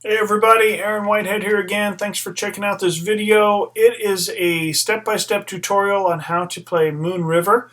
Hey everybody, Aaron Whitehead here again. Thanks for checking out this video. It is a step-by-step tutorial on how to play Moon River.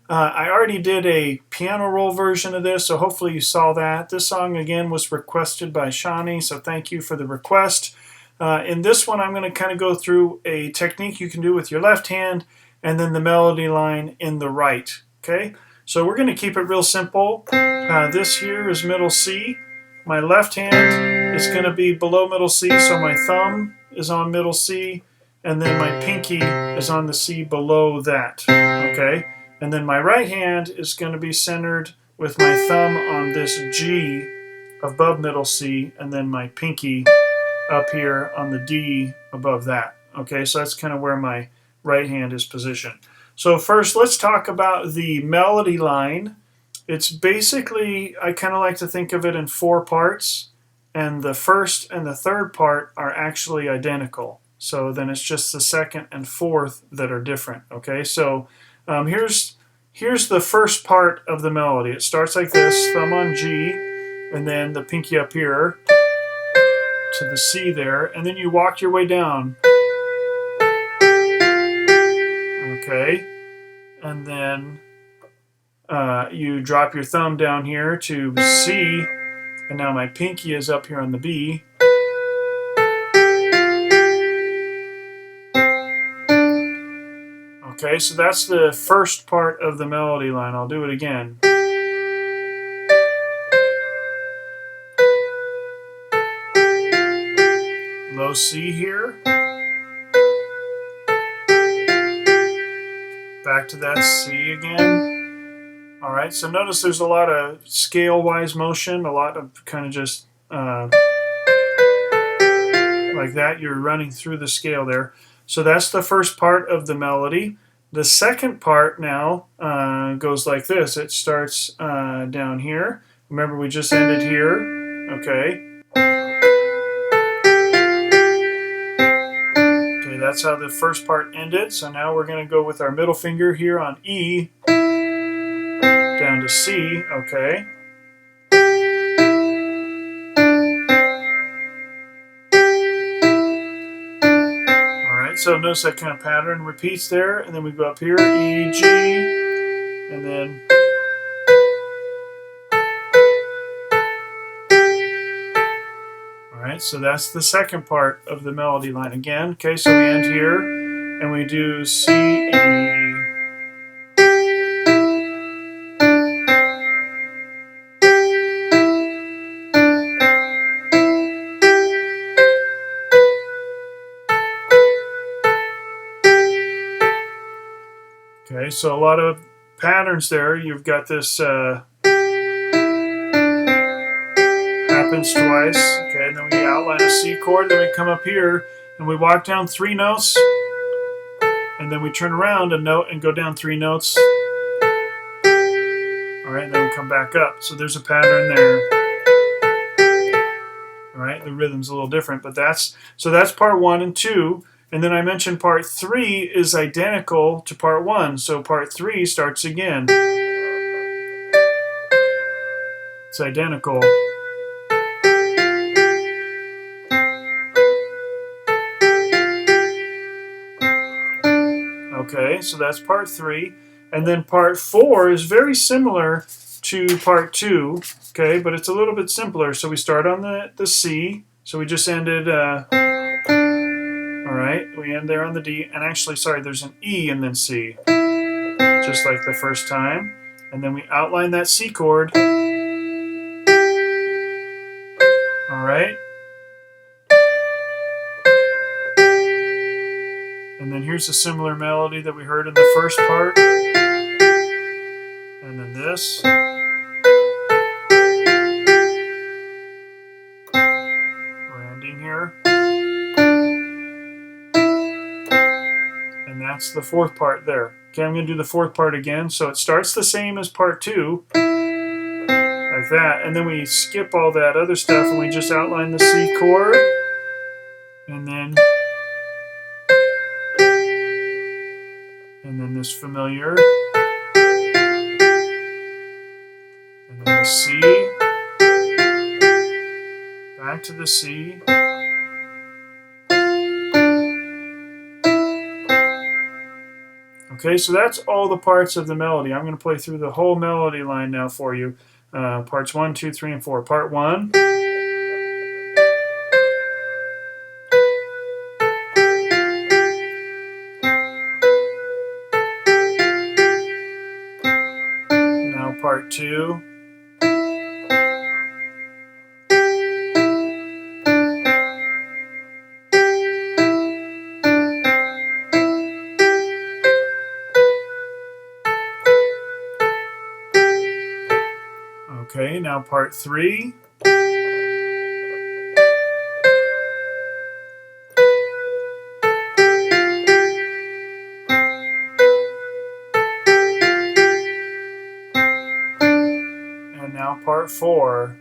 I already did a piano roll version of this, so hopefully you saw that. This song again was requested by Shawnee, so thank you for the request. In this one I'm going to kind of go through a technique you can do with your left hand and then the melody line in the right. Okay, so we're going to keep it real simple. This here is middle C. My left hand is going to be below middle C, so my thumb is on middle C, and then my pinky is on the C below that, okay? And then my right hand is going to be centered with my thumb on this G above middle C, and then my pinky up here on the D above that, okay? So that's kind of where my right hand is positioned. So first, let's talk about the melody line. It's basically, I kind of like to think of it in 4 parts, and the first and the third part are actually identical. So then it's just the second and fourth that are different, okay? So here's the first part of the melody. It starts like this, thumb on G, and then the pinky up here to the C there, and then you walk your way down. Okay, and then you drop your thumb down here to C, and now my pinky is up here on the B. Okay, so that's the first part of the melody line. I'll do it again. Low C here. Back to that C again. Alright, so notice there's a lot of scale-wise motion, a lot of kind of just like that. You're running through the scale there. So that's the first part of the melody. The second part now goes like this. It starts down here. Remember, we just ended here. Okay. Okay, that's how the first part ended. So now we're going to go with our middle finger here on E down to C. Okay. So notice that kind of pattern repeats there, and then we go up here, E, G, and then alright, so that's the second part of the melody line again. Okay, so we end here, and we do C, E. Okay, so a lot of patterns there. You've got this happens twice. Okay, and then we outline a C chord, then we come up here and we walk down 3 notes, and then we turn around a note and go down 3 notes. Alright, and then we come back up. So there's a pattern there. Alright, the rhythm's a little different, but that's part 1 and 2. And then I mentioned part 3 is identical to part 1, so part 3 starts again. It's identical. Okay, so that's part 3. And then part 4 is very similar to part 2, okay, but it's a little bit simpler. So we start on the C, so we just ended... Alright, we end there on the D, and actually, sorry, there's an E and then C, just like the first time. And then we outline that C chord. Alright. And then here's a similar melody that we heard in the first part. And then this. We're ending here. And that's the fourth part there. Okay, I'm going to do the fourth part again. So it starts the same as part 2, like that, and then we skip all that other stuff and we just outline the C chord, and then this familiar, and then the C, back back to the C. Okay, so that's all the parts of the melody. I'm going to play through the whole melody line now for you. Parts 1, 2, 3, and 4. Part 1. Now part 2. Okay, now part 3. And now part 4.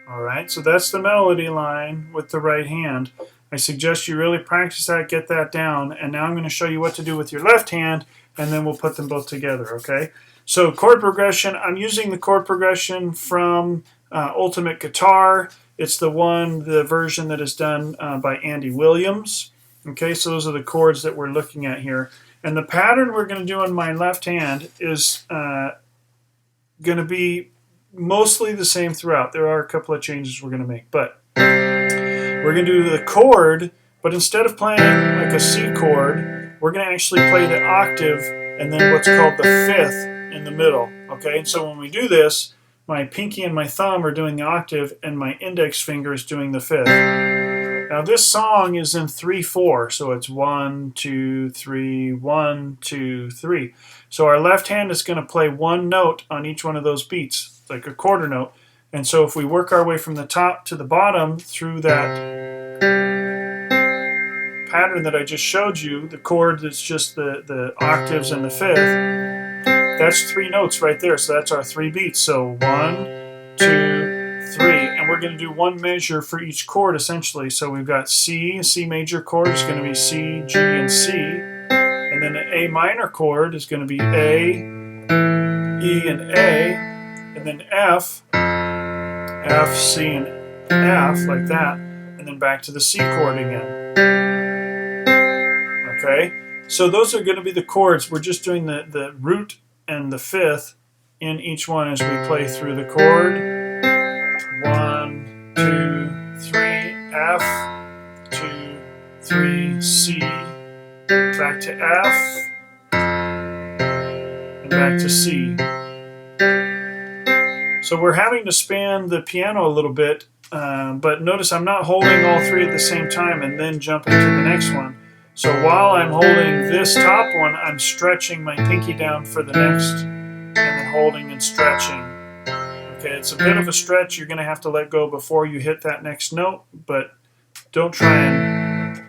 Alright, so that's the melody line with the right hand. I suggest you really practice that, get that down, and now I'm going to show you what to do with your left hand, and then we'll put them both together, okay? So chord progression, I'm using the chord progression from Ultimate Guitar. It's the version that is done by Andy Williams. Okay, so those are the chords that we're looking at here. And the pattern we're going to do on my left hand is going to be mostly the same throughout. There are a couple of changes we're going to make, but we're going to do the chord, but instead of playing like a C chord, we're going to actually play the octave and then what's called the fifth in the middle. Okay, and so when we do this, my pinky and my thumb are doing the octave and my index finger is doing the fifth. Now this song is in 3/4, so it's 1, 2, 3, 1, 2, 3. So our left hand is going to play one note on each one of those beats, like a quarter note. And so if we work our way from the top to the bottom through that pattern that I just showed you, the chord that's just the octaves and the fifth, that's 3 notes right there. So that's our 3 beats. So 1, 2, 3. And we're going to do one measure for each chord essentially. So we've got C, C major chord is going to be C, G, and C. And then an A minor chord is going to be A, E, and A. And then F, F, C, and F, like that. And then back to the C chord again. Okay, so those are going to be the chords. We're just doing the root and the fifth in each one as we play through the chord. 1, 2, 3, F, 2, 3, C, back to F, and back to C. So we're having to span the piano a little bit, but notice I'm not holding all 3 at the same time and then jumping to the next one. So while I'm holding this top one, I'm stretching my pinky down for the next, and then holding and stretching. Okay, it's a bit of a stretch. You're going to have to let go before you hit that next note, but don't try and,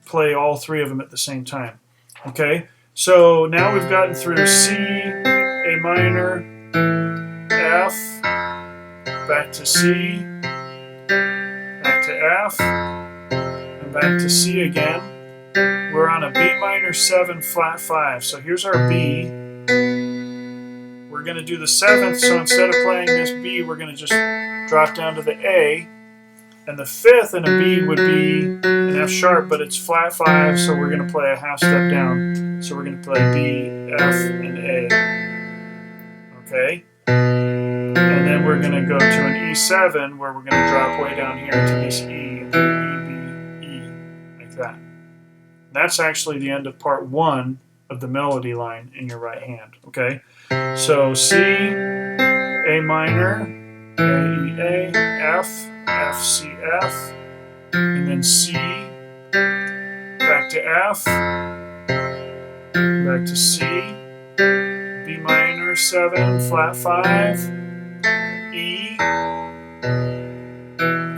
play all 3 of them at the same time. Okay, so now we've gotten through C, A minor, F, back to C, back to F, and back to C again. We're on a B minor 7 flat 5. So here's our B. We're going to do the 7th, so instead of playing this B, we're going to just drop down to the A. And the 5th in a B would be an F sharp, but it's flat 5, so we're going to play a half step down. So we're going to play B, F, and A. Okay? And then we're going to go to an E7, where we're going to drop way down here to this E, and do E, B, E, like that. That's actually the end of part 1 of the melody line in your right hand, okay? So C, A minor, A, E, A, F, F, C, F, and then C, back to F, back to C, B minor 7, flat 5, E,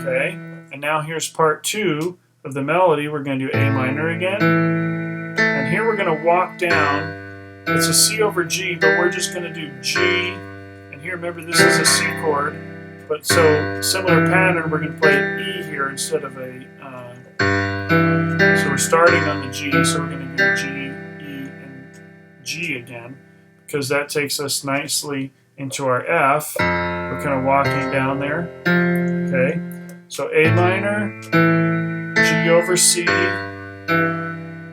okay? And now here's part 2 of the melody. We're going to do A minor again, and here we're going to walk down It's a C over G, but we're just going to do G. And here, remember, this is a C chord. But so, similar pattern, we're going to play E here instead of a... so we're starting on the G, so we're going to do G, E, and G again, because that takes us nicely into our F. We're kind of walking down there. Okay, so A minor, G over C,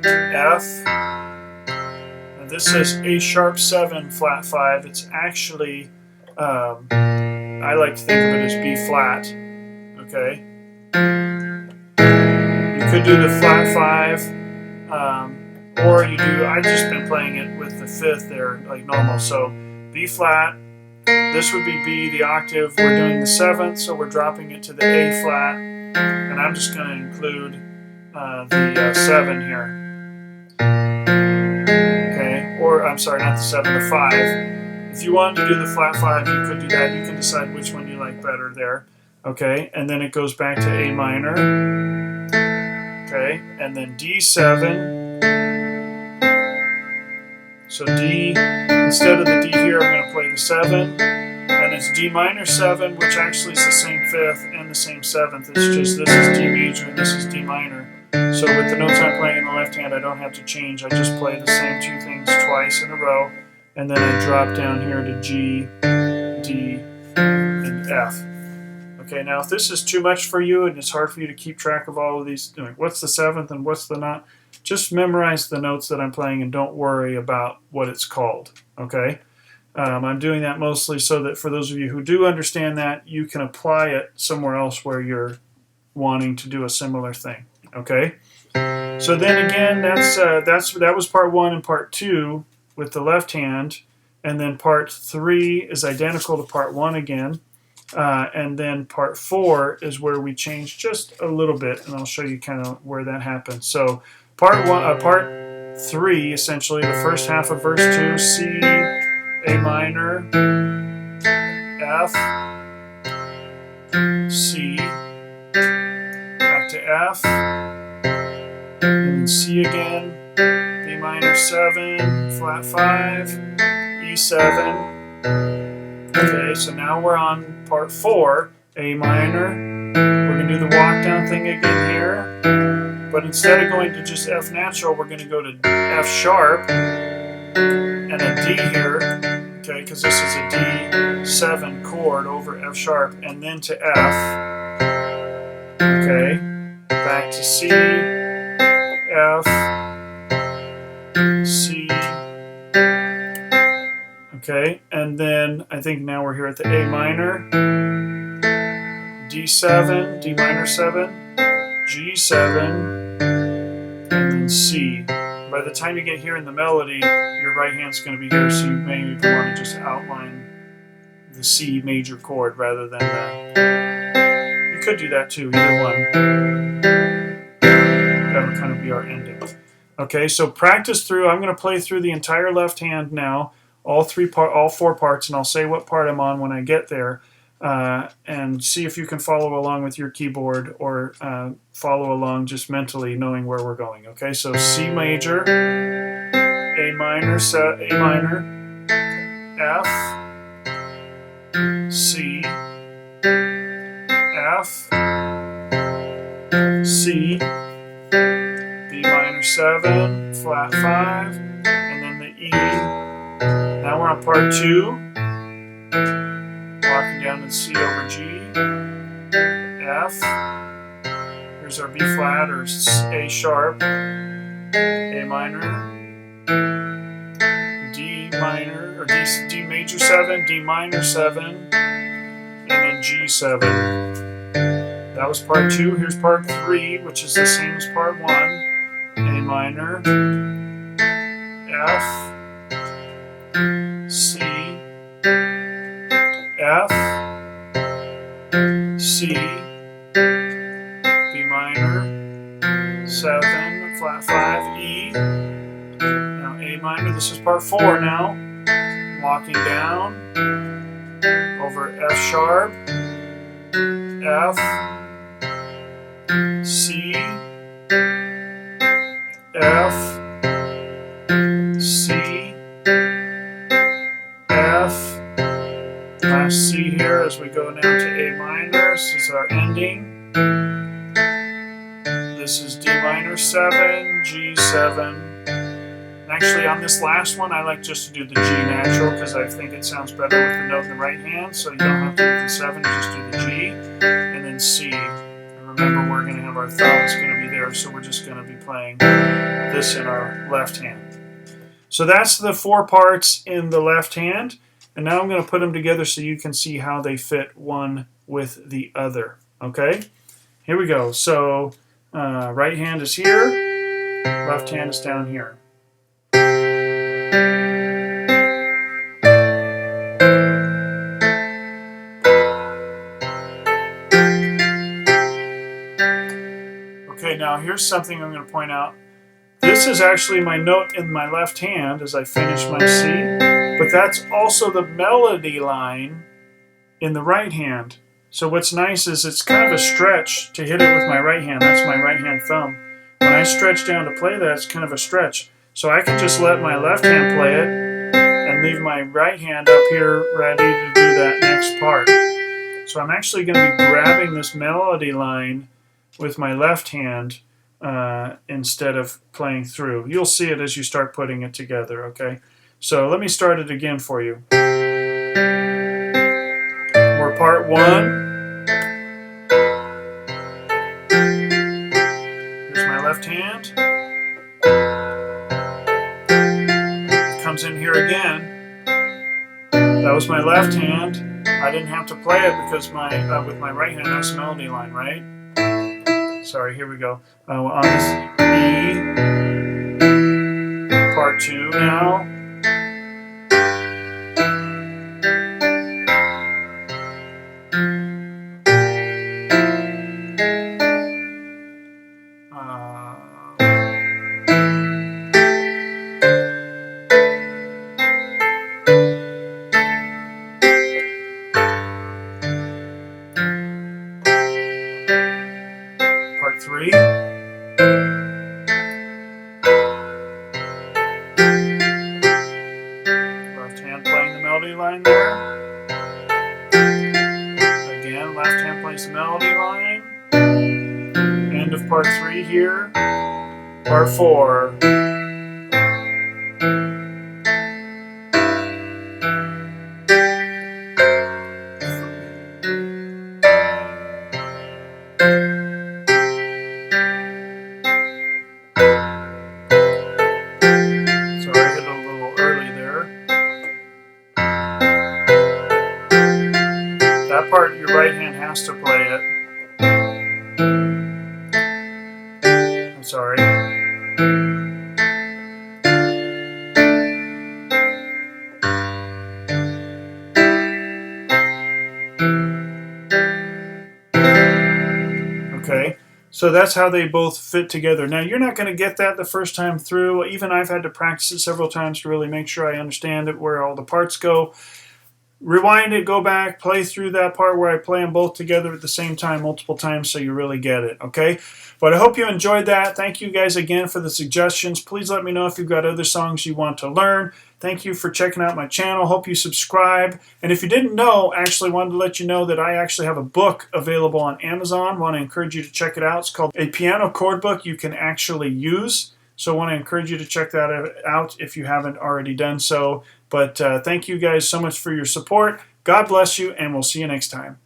F. And this is A sharp 7, flat 5. It's actually, I like to think of it as B flat. Okay. You could do the flat 5, or you do, I've just been playing it with the 5th there, like normal. So B flat, this would be B, the octave. We're doing the 7th, so we're dropping it to the A flat. And I'm just going to include the 7 here. Okay, or I'm sorry, not the 7, the 5. If you wanted to do the flat 5, you could do that. You can decide which one you like better there. Okay, and then it goes back to A minor. Okay, and then D7. So D, instead of the D here, I'm going to play the 7. And it's D minor 7, which actually is the same 5th and the same 7th. It's just this is D major and this is D minor. So with the notes I'm playing in the left hand, I don't have to change. I just play the same two things twice in a row. And then I drop down here to G, D, and F. Okay, now if this is too much for you and it's hard for you to keep track of all of these, like what's the 7th and what's the not, just memorize the notes that I'm playing and don't worry about what it's called. Okay? I'm doing that mostly so that for those of you who do understand that, you can apply it somewhere else where you're wanting to do a similar thing. Okay? So then again, that was part 1 and part 2 with the left hand, and then part 3 is identical to part 1 again, and then part 4 is where we change just a little bit, and I'll show you kind of where that happens. So part 3, essentially, the first half of verse 2, C, A minor, F, C, back to F, and then C again, B minor 7, flat 5, E7. Okay, so now we're on part 4, A minor. We're going to do the walk down thing again here, but instead of going to just F natural, we're going to go to F sharp and a D here. Okay, because this is a D7 chord over F sharp, and then to F. Okay, back to C, F, C. Okay, and then I think now we're here at the A minor, D7, D minor 7, G7, and then C. By the time you get here in the melody, your right hand's going to be here, so you may even want to just outline the C major chord rather than you could do that too, either one. That'll kind of be our ending. Okay, so practice through. I'm going to play through the entire left hand now, all 4 parts, and I'll say what part I'm on when I get there, and see if you can follow along with your keyboard or follow along just mentally knowing where we're going. Okay, so C major, A minor, F, C, F, C, B minor 7, flat 5, and then the E. Now we're on part 2, walking down to C over G, F, here's our B flat or A sharp, A minor, D minor, or D major 7, D minor 7, and then G7. That was part 2. Here's part 3, which is the same as part 1. A minor, F, C, F, C, B minor, 7, flat 5, E. Now A minor, this is part 4 now. Walking down over F sharp, F, C, F, C, This is our ending. This is D minor 7, G7. Actually, on this last one, I like just to do the G natural because I think it sounds better with the note in the right hand. So you don't have to do the 7, you just do the G, and then C. And remember, we're going to have our thumbs going to be there, so we're just going to be playing this in our left hand. So that's the 4 parts in the left hand. And now I'm going to put them together so you can see how they fit one with the other. Okay? Here we go. So right hand is here, left hand is down here. Okay, now here's something I'm going to point out. This is actually my note in my left hand as I finish my C, but that's also the melody line in the right hand. So what's nice is it's kind of a stretch to hit it with my right hand. That's my right hand thumb. When I stretch down to play that, it's kind of a stretch. So I can just let my left hand play it and leave my right hand up here ready to do that next part. So I'm actually going to be grabbing this melody line with my left hand instead of playing through. You'll see it as you start putting it together, okay? So let me start it again for you. We're part 1. Here's my left hand. It comes in here again. That was my left hand. I didn't have to play it because with my right hand that's melody line, right? Sorry, here we go. On this E, part 2 now. Part 3. Left hand playing the melody line there. Again, left hand plays the melody line. End of part 3 here. Part 4. That part, your right hand has to play it. I'm sorry. Okay, so that's how they both fit together. Now, you're not going to get that the first time through. Even I've had to practice it several times to really make sure I understand it, where all the parts go. Rewind it, go back, play through that part where I play them both together at the same time multiple times so you really get it, okay? But I hope you enjoyed that. Thank you guys again for the suggestions. Please let me know if you've got other songs you want to learn. Thank you for checking out my channel. Hope you subscribe. And if you didn't know, actually wanted to let you know that I actually have a book available on Amazon. Want to encourage you to check it out. It's called A Piano Chord Book You Can Actually Use. So I want to encourage you to check that out if you haven't already done so. But thank you guys so much for your support. God bless you, and we'll see you next time.